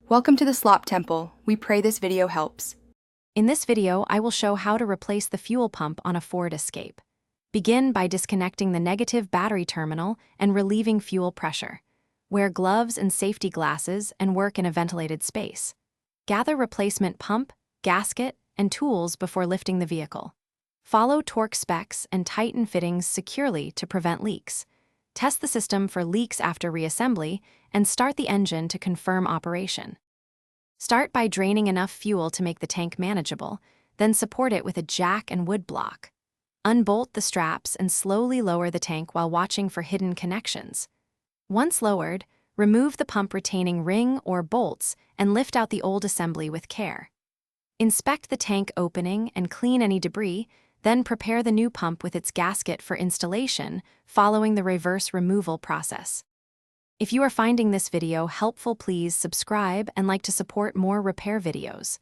Welcome to the Slop Temple. We pray this video helps. In this video, I will show how to replace the fuel pump on a Ford Escape. Begin by disconnecting the negative battery terminal and relieving fuel pressure. Wear gloves and safety glasses and work in a ventilated space. Gather replacement pump, gasket, and tools before lifting the vehicle. Follow torque specs and tighten fittings securely to prevent leaks. Test the system for leaks after reassembly and start the engine to confirm operation. Start by draining enough fuel to make the tank manageable, then support it with a jack and wood block. Unbolt the straps and slowly lower the tank while watching for hidden connections. Once lowered, remove the pump retaining ring or bolts and lift out the old assembly with care. Inspect the tank opening and clean any debris, then prepare the new pump with its gasket for installation, following the reverse removal process. If you are finding this video helpful, please subscribe and like to support more repair videos.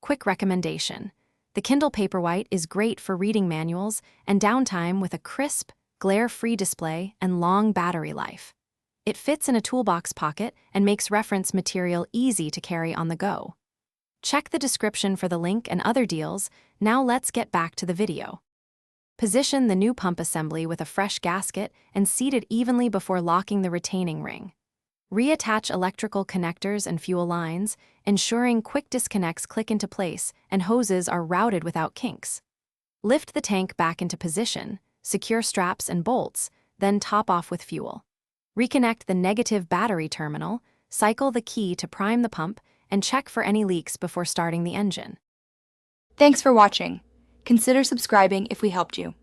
Quick recommendation: the Kindle Paperwhite is great for reading manuals and downtime with a crisp, glare-free display and long battery life. It fits in a toolbox pocket and makes reference material easy to carry on the go. Check the description for the link and other deals. Now let's get back to the video. Position the new pump assembly with a fresh gasket and seat it evenly before locking the retaining ring. Reattach electrical connectors and fuel lines, ensuring quick disconnects click into place and hoses are routed without kinks. Lift the tank back into position, secure straps and bolts, then top off with fuel. Reconnect the negative battery terminal, cycle the key to prime the pump, and check for any leaks before starting the engine. Thanks for watching. Consider subscribing if we helped you.